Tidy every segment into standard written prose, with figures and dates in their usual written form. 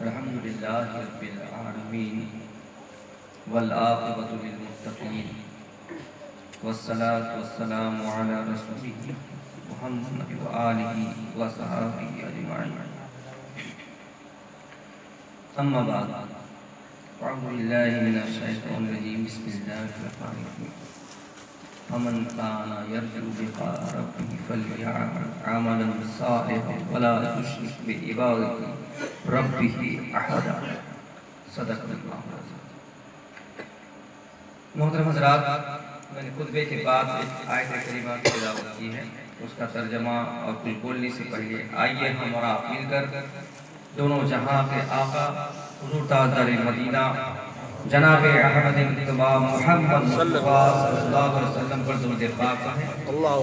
الحمدللہ رب العالمین والعاقبۃ للمتقین والصلاة والسلام علی رسولہ محمد وآلہ وصحبہ اجمعین، اما بعد، اعوذ باللہ من الشیطان الرجیم، بسم اللہ الرحمن الرحیم۔ فمن کان یرجو لقاء ربہ فلیعمل عملا صالحا ولا یشرک بعبادۃ ربہ احدا۔ صدق اللہ العظیم۔ محترم حضرات، میں نے خطبے کے بعد ایک آیت کریمہ کی تلاوت کی ہے، اس کا ترجمہ اور کچھ بولنے سے پہلے آئیے ہم اور آپ مل کر دونوں جہاں کے آقا حضور تاجدار مدینہ جناب احمد مجتبی محمد مصطفیٰ صلی اللہ علیہ وسلم پر درود پاک کہیں۔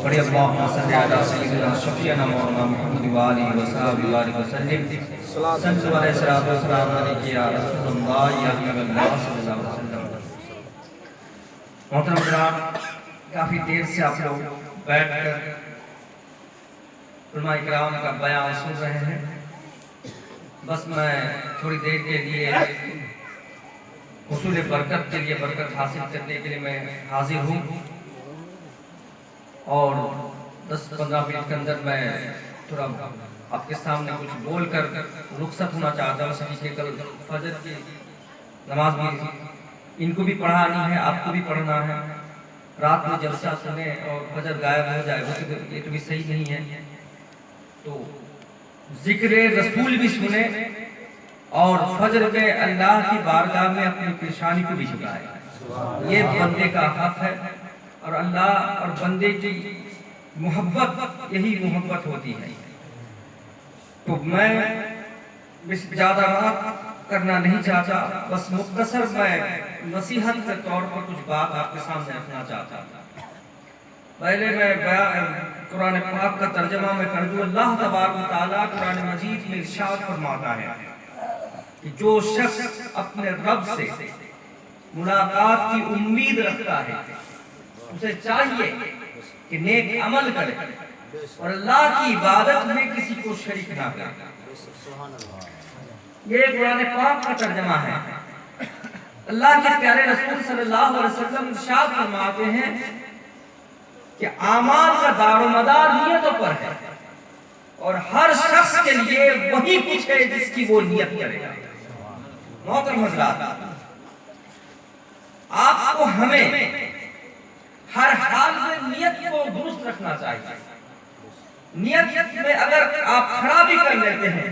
پڑھیں اللہم صلی علی سیدنا شفیعنا مولانا محمد وآلہ وصحبہ وسلم۔ صلی اللہ علیہ وسلم علیہ یا رسول اللہ یا حبیب اللہ صلی اللہ علیہ وسلم۔ محترم حضرات، کافی دیر سے آپ لوگ بیٹھ کر علماء اکرام کا بیان سن رہے ہیں۔ بس میں تھوڑی دیر کے لیے حصول برکت کے لیے، برکت حاصل کرنے کے لیے میں حاضر ہوں، اور 10-15 منٹ کے اندر میں تھوڑا آپ کے سامنے کچھ بول کر رخصت ہونا چاہتا ہوں، اس لیے کہ کل فجر کی نماز بھی ان کو بھی پڑھانی ہے، آپ کو بھی پڑھنا ہے۔ رات میں جلسہ سنیں اور فجر غائب ہو جائے یہ تو بھی صحیح نہیں ہے، تو ذکر رسول بھی سنیں اور فجر میں اللہ کی بارگاہ میں اپنی پریشانی کو بھی جھکائے۔ یہ بندے کا حق ہے، اور اللہ اور بندے کی محبت یہی محبت ہوتی ہے۔ تو میں زیادہ بات کرنا نہیں چاہتا، بس مختصر میں نصیحت کے طور پر کچھ بات آپ کے سامنے رکھنا چاہتا ہوں۔ پہلے میں قرآن پاک کا ترجمہ میں کر دوں۔ اللہ تبارک و تعالیٰ قرآن مجید میں ارشاد فرماتا ہے کہ جو شخص اپنے رب سے ملاقات کی امید رکھتا ہے اسے چاہیے کہ نیک عمل کرے اور اللہ کی عبادت میں کسی کو شریک نہ کرے۔ یہ قرآن پاک کا ترجمہ ہے۔ اللہ کے پیارے رسول صلی اللہ علیہ وسلم ارشاد فرماتے ہیں کہ اعمال کا دار و مدار نیتوں پر ہے، اور ہر شخص کے لیے وہی کچھ ہے جس کی وہ نیت کرے گا۔ محترم حضرات، آپ کو ہمیں ہر حال میں نیت کو درست رکھنا چاہیے۔ نیت میں اگر آپ خرابی کر لیتے ہیں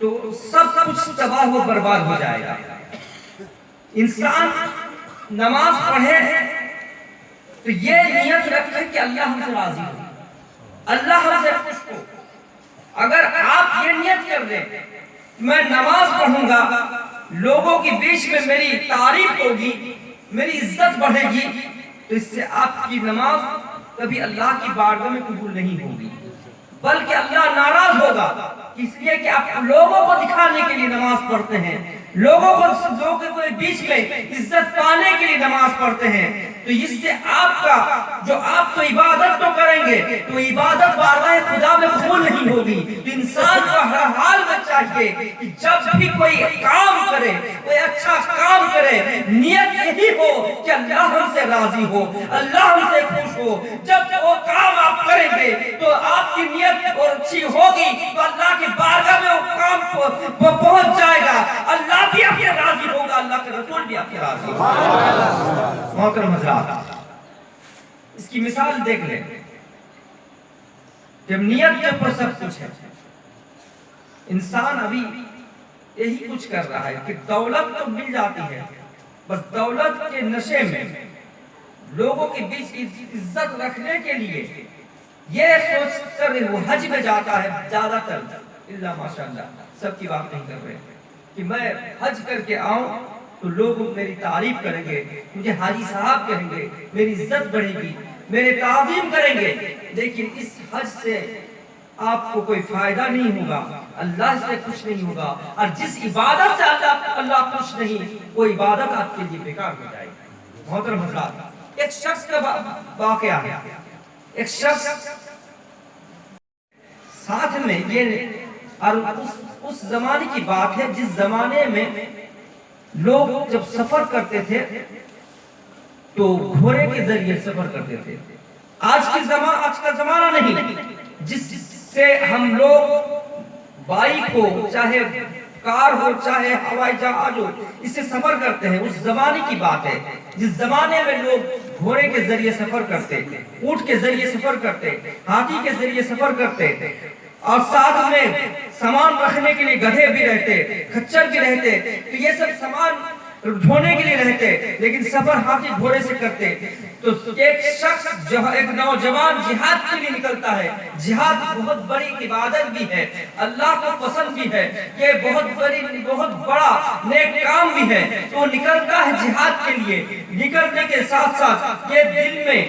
تو سب کچھ تباہ و برباد ہو جائے گا۔ انسان نماز پڑھے تو یہ نیت رکھے کہ اللہ ہم سے راضی ہو، اللہ ہم سے خوش ہو۔ اگر آپ یہ نیت کر دیں میں نماز پڑھوں گا، لوگوں کے بیچ میں میری تعریف ہوگی، میری عزت بڑھے گی، تو اس سے آپ کی نماز کبھی اللہ کی بارگاہ میں قبول نہیں ہوگی، بلکہ اللہ ناراض ہوگا، اس لیے کہ آپ لوگوں کو دکھانے کے لیے نماز پڑھتے ہیں، لوگوں کے بیچ میں عزت پانے کے لیے نماز پڑھتے ہیں، تو اس سے آپ کا جو آپ تو عبادت تو کریں گے تو عبادت بارگاہ خدا میں قبول نہیں ہوگی۔ تو انسان کو ہر حال میں چاہیے کہ جب بھی کوئی کام کرے، کوئی اچھا کام کرے، نیت یہی ہو کہ اللہ ہم سے راضی ہو، اللہ ہم سے خوش ہو۔ جب وہ کام آپ کریں گے تو آپ کی نیت اچھی ہوگی تو اللہ کی بارگاہ میں وہ کام پہنچ جائے گا، اللہ بھی آپ سے راضی ہوگا، اللہ کے رسول بھی آپ سے راضی ہوگا۔ محترم حضرات، اس کی مثال دیکھ لیں۔ جب نیت کے اوپر سب کچھ ہے، انسان ابھی یہی کچھ کر رہا ہے کہ دولت تو مل جاتی ہے، بس دولت کے نشے میں لوگوں کے بیچ عزت رکھنے کے لیے یہ سوچ کر وہ حج میں جاتا ہے، زیادہ تر اللہ ماشاءاللہ سب کی بات نہیں کر رہے کہ میں حج کر کے آؤں تو لوگ میری تعریف کریں گے، مجھے حاجی صاحب کہیں گے، میری عزت بڑھے گی، میرے تعظیم کریں گے۔ لیکن اس حج سے آپ کو کوئی فائدہ نہیں ہوگا، اللہ سے خوش نہیں ہوگا، اور جس عبادت سے اللہ خوش نہیں، وہ عبادت آپ کے لیے بیکار ہو جائے گی۔ محترم حضرات، ایک شخص کا واقعہ ہے، ایک شخص ساتھ میں یہ، اور اس زمانے کی بات ہے جس زمانے میں لوگ جب سفر کرتے تھے تو گھوڑے کے ذریعے سفر کرتے تھے۔ آج کا زمانہ نہیں جس سے ہم لوگ بائک ہو، چاہے کار ہو، چاہے ہوائی جہاز ہو، اس سے سفر کرتے ہیں۔ اس زمانے کی بات ہے جس زمانے میں لوگ گھوڑے کے ذریعے سفر کرتے، اونٹ کے ذریعے سفر کرتے، ہاتھی کے ذریعے سفر کرتے، اور ساتھ میں سامان رکھنے کے لیے گدھے بھی رہتے، کھچر بھی رہتے، تو یہ سب سامان ڈھونے کے لیے رہتے، لیکن سفر ہاتھی گھوڑے سے کرتے۔ تو ایک شخص ایک نوجوان جہاد کے لیے نکلتا ہے۔ جہاد بہت بڑی عبادت بھی ہے، اللہ کو پسند بھی ہے، یہ بہت بڑا نیک کام بھی ہے۔ تو نکلتا ہے جہاد کے لیے، نکلنے کے ساتھ ساتھ یہ دل میں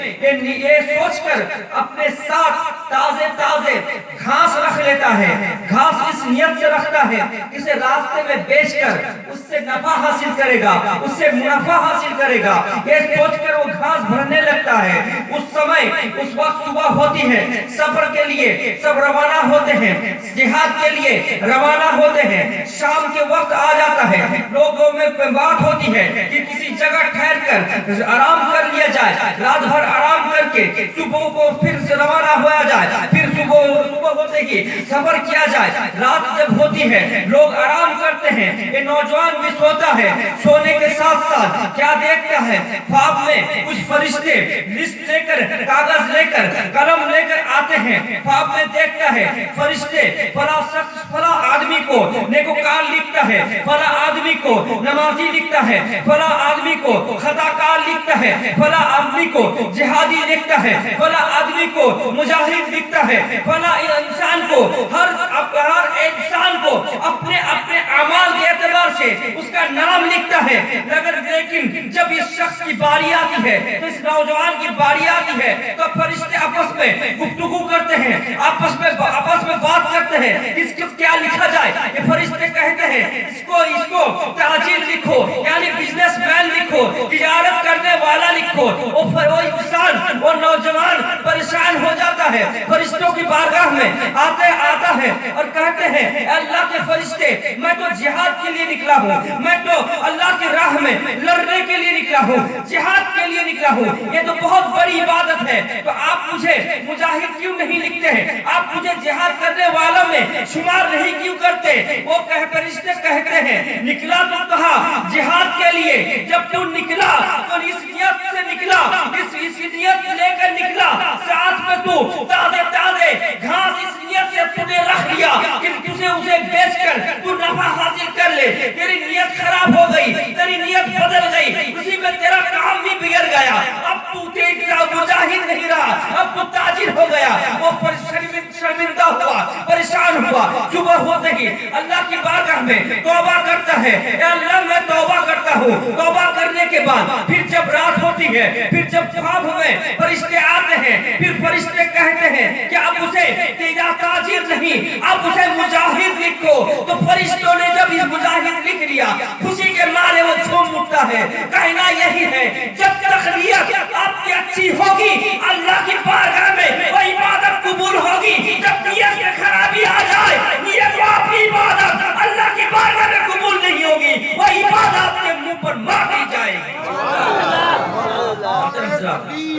یہ سوچ کر اپنے ساتھ تازے گھاس رکھ لیتا ہے۔ گھاس اس نیت سے رکھتا ہے اسے راستے میں بیچ کر اس سے نفع حاصل کرے گا، اس سے منافع حاصل کرے گا، یہ سوچ کر وہ گھاس بھرنے لگتا ہے۔ اس وقت صبح ہوتی ہے، سفر کے لیے سب روانہ ہوتے ہیں، جہاد کے لیے روانہ ہوتے ہیں۔ شام کے وقت آ جاتا ہے، لوگوں میں بات ہوتی ہے کہ کسی جگہ ٹھہر کر آرام کر لیا جائے، رات بھر آرام کر کے صبح کو پھر سے روانہ ہوا جائے، پھر صبح ہوتے ہی سفر کیا جائے۔ رات جب ہوتی ہے لوگ آرام کرتے ہیں، یہ نوجوان بھی سوتا ہے۔ سونے کے ساتھ ساتھ کیا دیکھتا ہے، خواب میں کچھ فرشتے لسٹ لے کر، کاغذ لے کر، قلم لے کر آتے ہیں۔ خواب میں دیکھتا ہے فرشتے فلاں شخص فلاں آدمی کو نیکوکار لکھتا ہے، فلاں آدمی کو نمازی لکھتا ہے، فلاں آدمی کو خطاکار لکھتا ہے، فلاں آدمی کو جہادی لکھتا ہے، فلاں آدمی کو مجاہد لکھتا ہے، فلاں انسان کو ہر انسان کو اپنے اعمال کے اعتبار سے اس کا نام لکھتا ہے۔ لیکن جب اس شخص کی باری آتی ہے، تو اس نوجوان کی باری آتی ہے، تو فرشتے آپس میں گفتگو کرتے ہیں، آپس میں بات کرتے ہیں اس کو کیا لکھا جائے۔ یہ فرشتے کہتے ہیں اس کو تاجر لکھو، یعنی بزنس مین لکھو، تجارت کرنے والا لکھو۔ وہ انسان، وہ نوجوان پریشان ہو جاتا ہے، فرشتوں کی بارگاہ میں آتا ہے اور کہتے ہیں اے اللہ کے فرشتے، میں تو جہاد کے لیے نکلا ہوں، میں تو اللہ کی راہ میں لڑنے کے لیے نکلا ہوں، جہاد کے لیے نکلا ہوں، یہ تو بہت بڑی عبادت ہے، تو آپ مجھے مجاہد کیوں نہیں لکھتے ہیں، آپ مجھے جہاد کرنے والوں میں شمار نہیں کیوں کرتے۔ وہ فرشتے کہتے ہیں نکلا تو کہا جہاد کے لیے، جب تو نکلا تو اس نیت سے نکلا، اس نیت لے کر نکلا، ساتھ میں تو تازے گھاس اس نیت سے تو نے رکھ لیا کہ تجھے اسے بیچ کر تو نفع حاصل کر لے۔ تیری نیت خراب ہو گئی، تیری نیت بدل گئی، اسی میں تیرا کام بھی بگڑ گیا، اب تو تیرا مجاہد نہیں رہا، اب تو تاجر ہو گیا۔ وہ شرمندہ ہوا، پریشان ہوا، صبح ہوتے ہی اللہ کی بارگاہ میں توبہ کرتا ہے، اے اللہ میں توبہ کرتا ہوں۔ توبہ کرنے کے بعد پھر جب رات ہوتی ہے، پھر جب خواب میں فرشتے آتے ہیں، پھر فرشتے کہتے ہیں کہ اب اسے تیرا تاجر نہیں، اب اسے مجاہد لکھو۔ تو فرشتوں نے جب اس مجاہد لکھ لیا، خوشی کے مارے وہ جھوم اٹھتا ہے۔ کہنا یہی ہے جب تک نیت آپ کی اچھی ہوگی، اللہ کی بارگاہ میں وہ عبادت قبول ہوگی۔ جب نیت میں خرابی آ جائے، نیت آپ کی عبادت اللہ کی بارگاہ میں قبول نہیں ہوگی، وہ عبادت آپ کے منہ پر مار دی جائے گی۔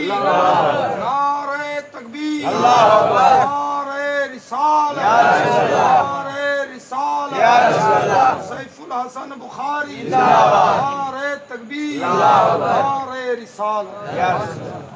نعرہ تکبیر، نعرہ رسالت، سیف الحسن بخاری، نعرہ تکبیر، نعرہ رسالت۔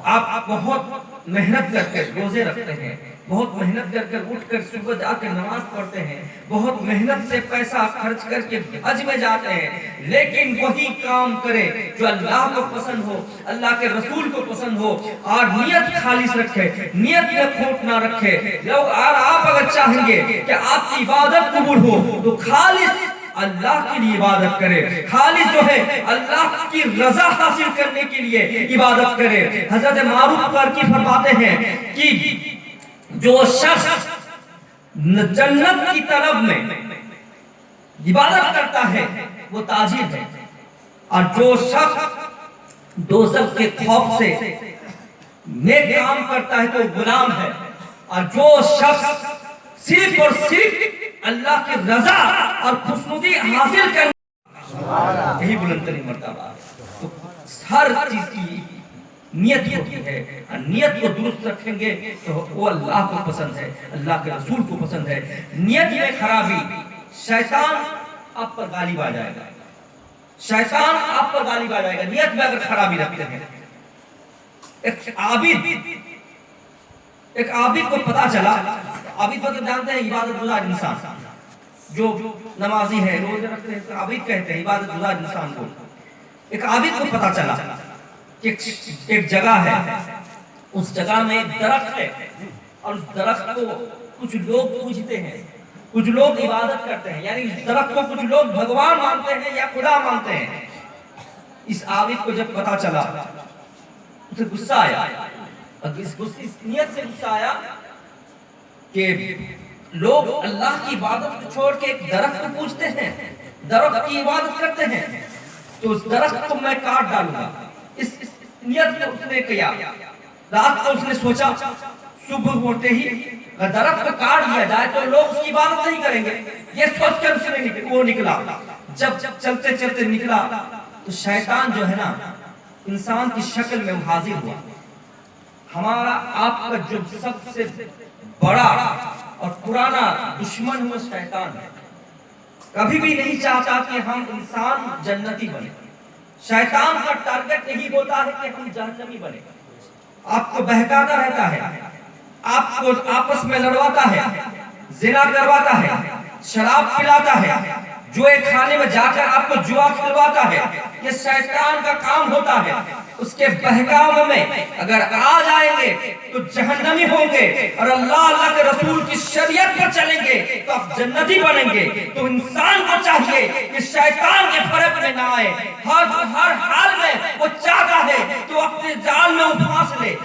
آپ بہت محنت کر کے روزے رکھتے ہیں، بہت محنت کر کر اٹھ کر صبح جا کے نماز پڑھتے ہیں، بہت محنت سے پیسہ خرچ کر کے حج میں جاتے ہیں، لیکن وہی کام کرے جو اللہ کو پسند ہو، اللہ کے رسول کو پسند ہو، اور نیت خالص رکھے، نیت میں کھوٹ نہ رکھے۔ لوگ آپ اگر چاہیں گے کہ آپ کی عبادت قبول ہو تو خالص اللہ کے لیے عبادت کرے، خالص جو ہے اللہ کی رضا حاصل کرنے کے لیے عبادت کرے۔ حضرت معروف قرقی فرماتے ہیں کہ جو شخص جنت کی طلب میں عبادت کرتا ہے وہ تاجر ہے، اور جو شخص دوزخ کے خوف سے نیک کام کرتا ہے تو غلام ہے، اور جو شخص صرف اور صرف اللہ کی رضا اور خوشنودی حاصل کرنا، یہی بلند ترین مرتبہ ہے۔ تو ہر چیز کی نیت ہوتی ہے، اور نیت کو درست رکھیں گے تو وہ اللہ کو پسند ہے، اللہ کے رسول کو پسند ہے۔ نیت میں خرابی، شیطان آپ پر غالب آ جائے گا، شیطان آپ پر غالب آ جائے گا نیت میں اگر خرابی رکھتے ہیں۔ ایک عابد کو پتا چلا، عابد مطلب جانتے ہیں عبادت گزار انسان، جو نمازی ہے، روزے رکھتے ہیں، عابد کہتے ہیں عبادت گزار انسان کو۔ ایک عابد کو پتا چلا کہ ایک جگہ ہے، اس جگہ میں ایک درخت ہے، اور اس درخت کو کچھ لوگ پوجتے ہیں، کچھ لوگ عبادت کرتے ہیں، یعنی اس درخت کو کچھ لوگ بھگوان مانتے ہیں یا خدا مانتے ہیں۔ اس عابد کو جب پتا چلا اسے غصہ آیا، اس نیت سے غصہ آیا کہ لوگ اللہ کی عبادت کو چھوڑ کے ایک درخت کو پوجتے ہیں، درخت کی عبادت کرتے ہیں، تو اس درخت کو میں کاٹ ڈالوں گا۔ اس نیت میں اس نے کیا، رات کو اس نے سوچا، صبح ہوتے ہی اگر درخت کو کاٹ دیا جائے تو لوگ اس کی عبادت نہیں کریں گے، یہ سوچ کر اس نے وہ نکلا۔ جب چلتے چلتے نکلا تو شیطان جو ہے نا انسان کی شکل میں حاضر ہوا۔ ہمارا آپ کا جو سب سے بڑا اور پرانا دشمن وہ شیطان ہے، کبھی بھی نہیں چاہتا کہ ہم انسان جنتی بنے۔ شیطان کا ٹارگٹ یہی ہوتا ہے کہ ہم جہنمی بنے، آپ کو بہکاتا رہتا ہے، آپ کو آپس میں لڑواتا ہے، زنا کرواتا ہے، شراب پلاتا ہے، جوئے کھانے میں جا کر آپ کو جوا کھلواتا ہے۔ یہ شیطان کا کام ہوتا ہے۔ اس کے بہکاوے میں اگر آ جائیں گے تو جہنمی ہوں گے، اور اللہ کے رسول کی شریعت پر چلیں گے تو آپ جنتی بنیں گے۔ تو انسان کو چاہیے کہ شیطان کے فرق میں نہ آئے، ہر حال میں وہ چاہتا ہے کہ وہ اپنے جال میں پھانس لے،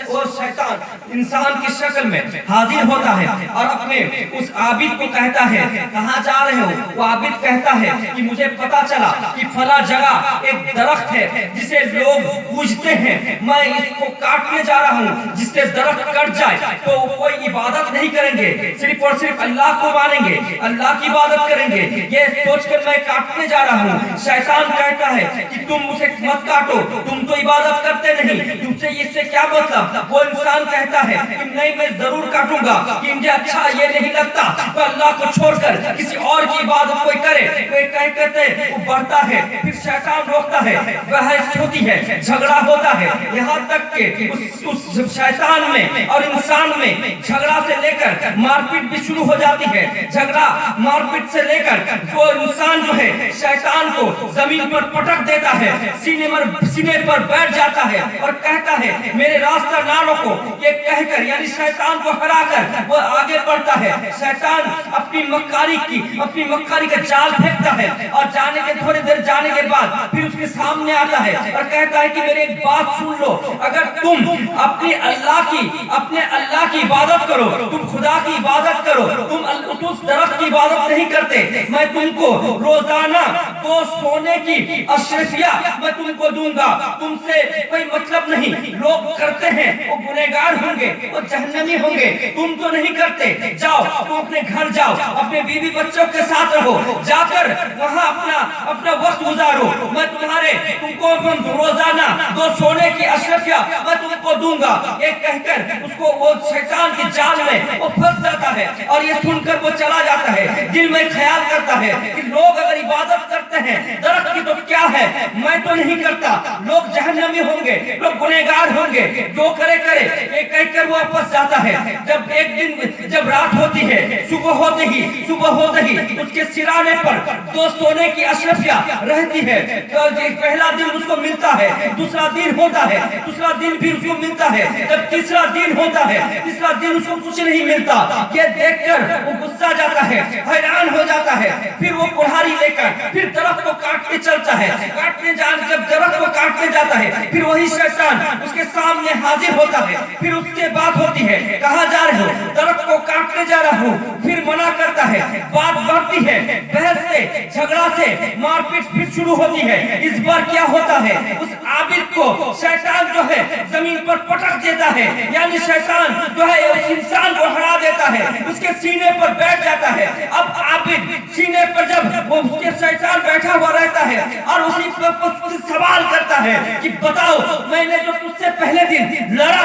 وہ شیطان انسان کی شکل میں حاضر ہوتا ہے اور اپنے اس عابد کو کہتا ہے کہاں جا رہے ہو؟ وہ عابد کہتا ہے کہ مجھے پتا چلا کہ فلاں جگہ ایک درخت ہے جسے لوگ پوجتے ہیں، میں اس کو کاٹنے جا رہا ہوں، جس سے درخت کٹ جائے تو کوئی عبادت نہیں کریں گے، صرف اور صرف اللہ کو مانیں گے، اللہ کی عبادت کریں گے، یہ سوچ کر میں کاٹنے جا رہا ہوں۔ شیطان کہتا ہے کہ تم اسے مت کاٹو، تم تو عبادت کرتے نہیں، تم سے اس سے کیا مطلب؟ وہ انسان کہتا ہے کہ نہیں میں ضرور کاٹوں گا، کہ مجھے اچھا یہ نہیں لگتا کہ اللہ کو چھوڑ کر کسی اور کی عبادت کوئی کرے۔ وہ کہتے وہ بڑھتا ہے، پھر شیطان روکتا ہے، بحث ہوتی ہے، جھگڑا ہوتا ہے، یہاں تک کہ اس شیطان میں اور انسان میں جھگڑا سے لے کر مار پیٹ بھی شروع ہو جاتی ہے۔ جھگڑا مار پیٹ سے لے کر وہ انسان جو ہے شیطان کو زمین پر پٹک دیتا ہے، سینے پر بیٹھ جاتا ہے اور کہتا ہے میرے راستہ نہ روکو، یہ کہہ کر یعنی شیطان کو ہرا کر وہ آگے بڑھتا ہے۔ شیطان اپنی مکاری کا جال پھینکتا ہے، اور جانے کے تھوڑی دیر جانے کے بعد پھر اس کے سامنے آتا ہے اور کہتا ہے کہ میرے ایک بات سن لو، اگر تم اپنے اللہ کی عبادت کرو، تم خدا کی عبادت کرو، تم اس درخت کی عبادت نہیں کرتے، میں تم کو روزانہ 2 سونے کی اشرفیہ میں تم کو دوں گا، تم سے کوئی مطلب نہیں۔ لوگ کرتے ہیں وہ گنہگار ہوں گے، وہ جہنمی ہوں گے، تم تو نہیں کرتے، جاؤ تم اپنے گھر جاؤ، اپنے بیوی بچوں کے ساتھ رہو، جا کر وہاں اپنا وقت گزارو، میں تم کو روزانہ 2 سونے کی اشرفیہ میں تم کو دوں گا۔ یہ کہہ کر اس کو وہ شیطان کے جال میں وہ پھنس جاتا ہے، اور یہ سن کر وہ چلا جاتا ہے۔ دل میں خیال کرتا ہے کہ لوگ اگر عبادت کرتے ہیں درخت کی تو کیا ہے، میں تو نہیں کرتا، لوگ جہنمی ہوں گے، لوگ گنہگار ہوں گے، جو کرے یہ کہہ کر وہ واپس جاتا ہے۔ جب ایک دن جب رات ہوتی ہے، صبح ہوتے ہی اس کے سرانے پر 2 سونے کی اشرفیہ رہتی ہے۔ پہلا دن اس کو ملتا ہے، دوسرا دن ہوتا ہے، دوسرا دن بھی اس کو ملتا ہے، جب تیسرا دن ہوتا ہے، تیسرا دن اس کو کچھ نہیں ملتا۔ یہ دیکھ کر وہ غصہ جاتا ہے، حیران ہو جاتا ہے، پھر وہ کڑھاری لے کر پھر درخت کو کاٹنے چلتا ہے، جب درخت کو کاٹنے جاتا ہے پھر وہی شیطان اس کے کے سامنے حاضر ہوتا ہے. پھر اس کے بعد ہوتی ہے کہاں جا رہے ہو؟ درخت کو کاٹنے جا رہا ہوں. پھر منع کرتا ہے, بات بڑھتی ہے, بحث سے جھگڑا سے مار پیٹ پھر شروع ہوتی ہے. اس بار کیا ہوتا ہے, اس عابد کو شیطان جو ہے زمین پر پٹک دیتا ہے, یعنی شیطان جو ہے اس انسان کو ہرا دیتا ہے, اس کے سینے پر بیٹھ جاتا ہے. اب عابد سینے پر جب وہ اس کے شیطان بیٹھا ہوا رہتا ہے اور اسی پر سوال کرتا ہے کہ بتاؤ میں نے جو تجھ سے پہلے دن لڑا